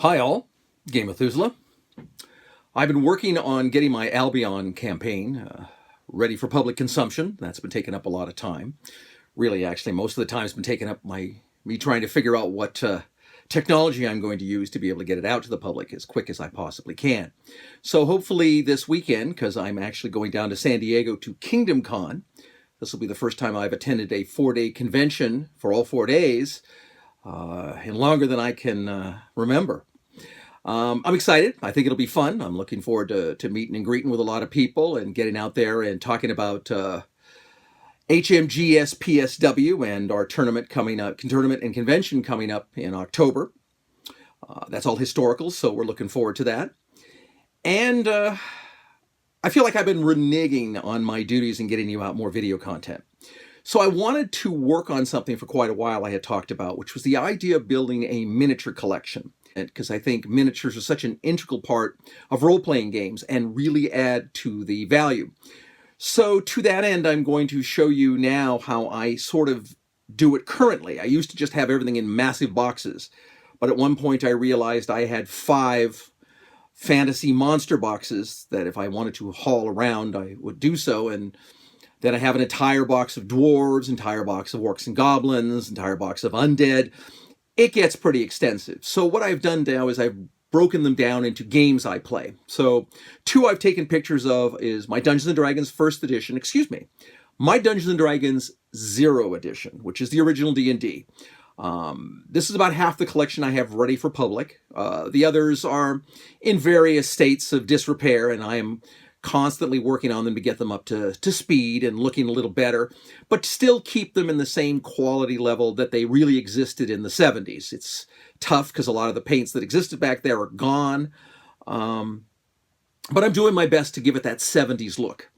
Hi all, Game Methuselah. I've been working on getting my Albion campaign ready for public consumption. That's been taking up a lot of time. Really, actually, most of the time has been taking up me trying to figure out what technology I'm going to use to be able to get it out to the public as quick as I possibly can. So hopefully this weekend, because I'm actually going down to San Diego to Kingdom Con, this will be the first time I've attended a 4-day convention for all 4 days, and longer than I can remember. I'm excited. I think it'll be fun. I'm looking forward to meeting and greeting with a lot of people and getting out there and talking about HMGS and our tournament coming up, tournament and convention coming up in October. That's all historical, so we're looking forward to that. And I feel like I've been reneging on my duties and getting you out more video content. So I wanted to work on something for quite a while I had talked about, which was the idea of building a miniature collection. Because I think miniatures are such an integral part of role-playing games and really add to the value. So to that end, I'm going to show you now how I sort of do it currently. I used to just have everything in massive boxes, but at one point I realized I had 5 fantasy monster boxes that if I wanted to haul around, I would do so. And then I have an entire box of dwarves, entire box of orcs and goblins, entire box of undead. It gets pretty extensive. So what I've done now is I've broken them down into games I play. So 2 I've taken pictures of is my Dungeons & Dragons first edition, my Dungeons & Dragons 0 edition, which is the original D&D. This is about half the collection I have ready for public. The others are in various states of disrepair, and I am constantly working on them to get them up to speed and looking a little better, but still keep them in the same quality level that they really existed in the 70s. It's tough because a lot of the paints that existed back there are gone, but I'm doing my best to give it that 70s look.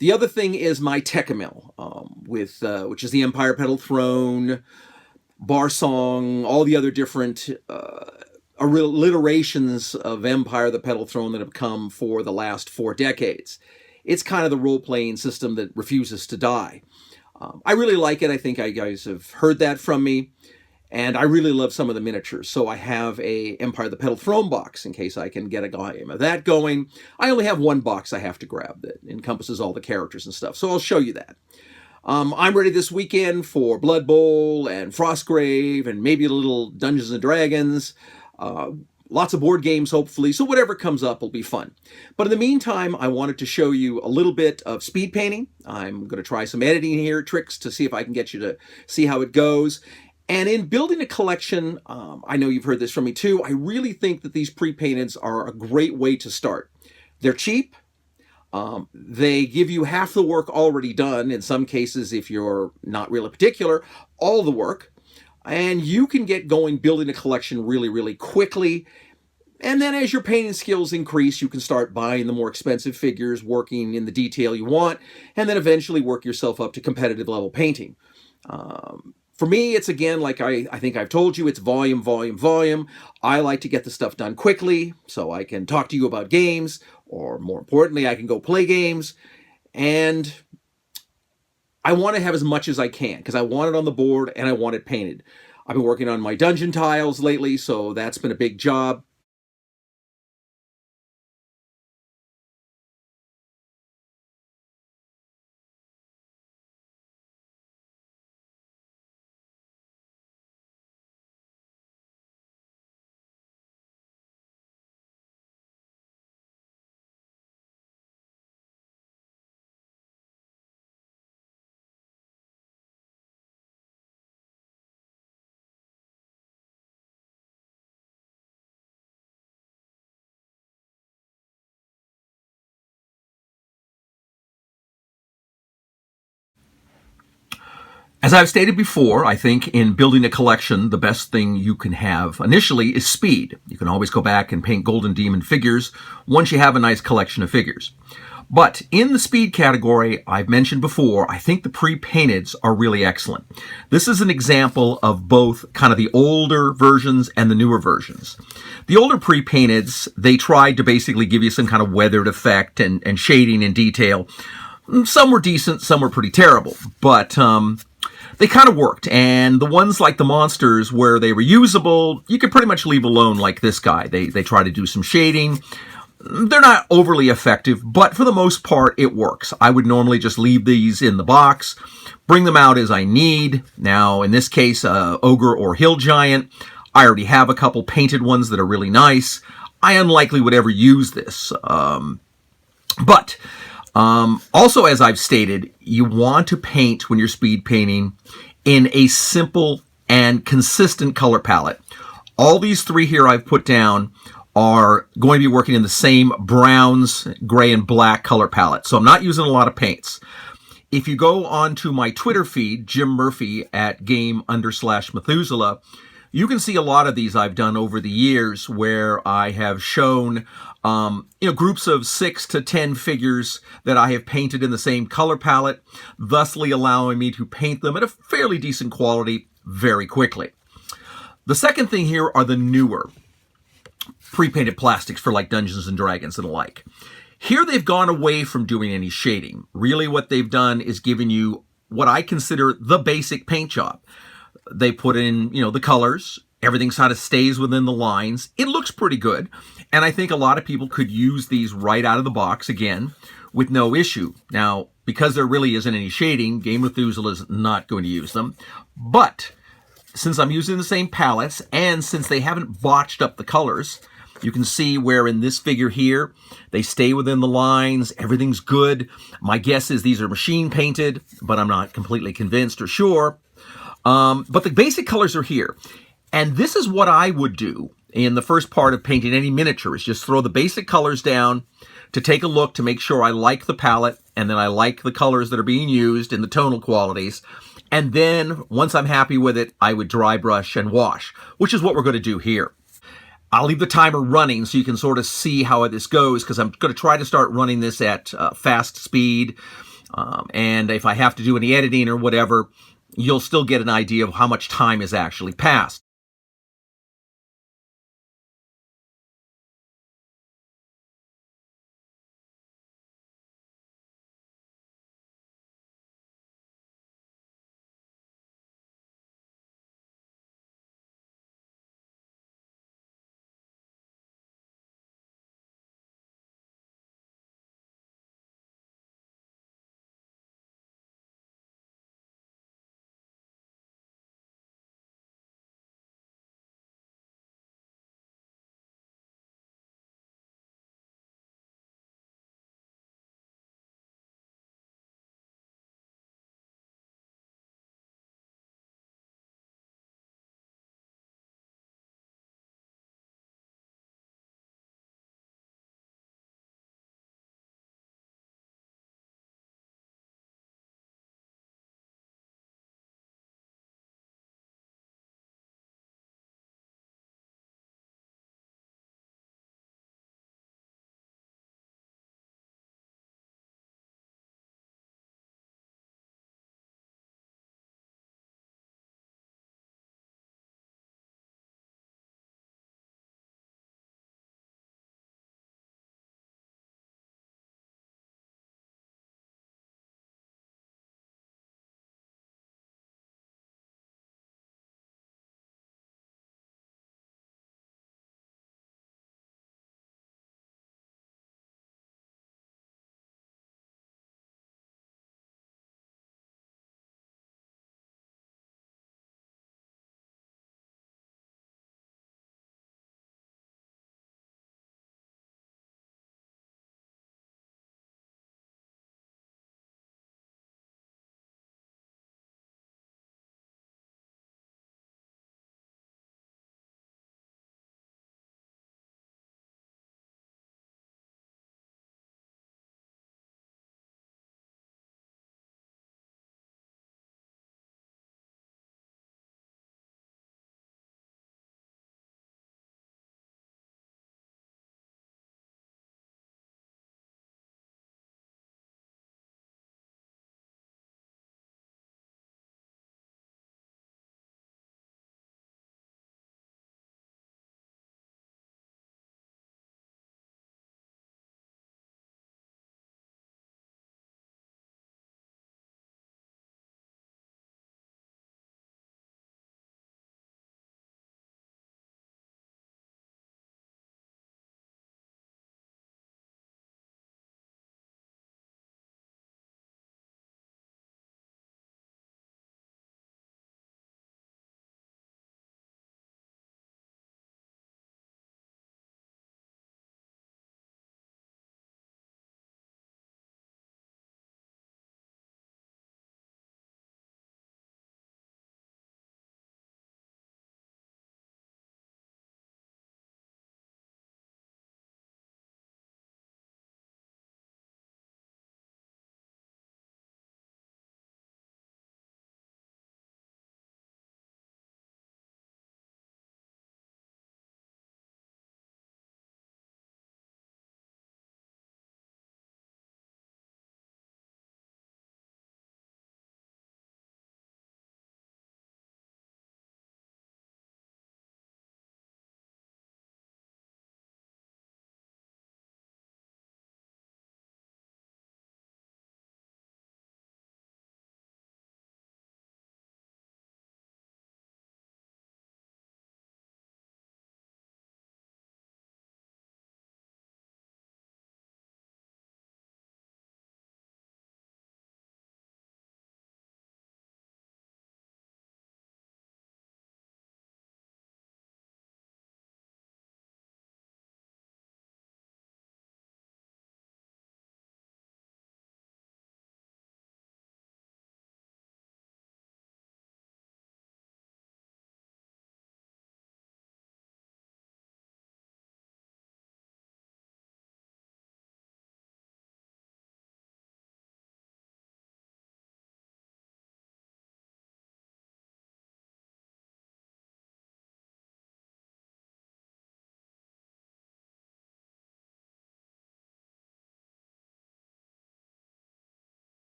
The other thing is my Tecamel, which is the Empire Petal Throne, Bar Song, all the other different alliterations of Empire the Petal Throne that have come for the last 4 decades. It's kind of the role-playing system that refuses to die. I really like it. I think you guys have heard that from me. And I really love some of the miniatures. So I have a Empire the Petal Throne box in case I can get a game of that going. I only have 1 box I have to grab that encompasses all the characters and stuff. So I'll show you that. I'm ready this weekend for Blood Bowl and Frostgrave and maybe a little Dungeons & Dragons. Lots of board games, hopefully, so whatever comes up will be fun. But in the meantime, I wanted to show you a little bit of speed painting. I'm going to try some editing here, tricks to see if I can get you to see how it goes. And in building a collection, I know you've heard this from me too, I really think that these pre-painteds are a great way to start. They're cheap. They give you half the work already done. In some cases, if you're not really particular, all the work. And you can get going building a collection really, really quickly. And then as your painting skills increase, you can start buying the more expensive figures, working in the detail you want, and then eventually work yourself up to competitive level painting. For me, it's again, like I think I've told you, it's volume, volume, volume. I like to get the stuff done quickly so I can talk to you about games, or more importantly, I can go play games. And I want to have as much as I can because I want it on the board and I want it painted. I've been working on my dungeon tiles lately, so that's been a big job. As I've stated before, I think in building a collection, the best thing you can have initially is speed. You can always go back and paint Golden Demon figures once you have a nice collection of figures. But in the speed category, I've mentioned before, I think the pre-painteds are really excellent. This is an example of both kind of the older versions and the newer versions. The older pre-painteds, they tried to basically give you some kind of weathered effect and shading and detail. Some were decent, some were pretty terrible. But they kind of worked. And the ones like the monsters where they were usable, you could pretty much leave alone, like this guy. They try to do some shading. They're not overly effective, but for the most part, it works. I would normally just leave these in the box, bring them out as I need. Now, in this case, Ogre or Hill Giant, I already have a couple painted ones that are really nice. I unlikely would ever use this. But also, as I've stated, you want to paint when you're speed painting in a simple and consistent color palette. All these three here I've put down are going to be working in the same browns, gray, and black color palette. So I'm not using a lot of paints. If you go onto my Twitter feed, Jim Murphy at game_Methuselah, you can see a lot of these I've done over the years where I have shown groups of 6 to 10 figures that I have painted in the same color palette, thusly allowing me to paint them at a fairly decent quality very quickly. The second thing here are the newer pre-painted plastics for like Dungeons and Dragons and the like. Here they've gone away from doing any shading. Really what they've done is given you what I consider the basic paint job. They put in, the colors. Everything sort of stays within the lines. It looks pretty good. And I think a lot of people could use these right out of the box, again, with no issue. Now, because there really isn't any shading, Game Methuselah is not going to use them. But since I'm using the same palettes, and since they haven't botched up the colors, you can see where in this figure here, they stay within the lines, everything's good. My guess is these are machine painted, but I'm not completely convinced or sure. But the basic colors are here. And this is what I would do in the first part of painting any miniature, is just throw the basic colors down to take a look to make sure I like the palette, and then I like the colors that are being used in the tonal qualities. And then, once I'm happy with it, I would dry brush and wash, which is what we're going to do here. I'll leave the timer running so you can sort of see how this goes, because I'm going to try to start running this at fast speed. And if I have to do any editing or whatever, you'll still get an idea of how much time has actually passed.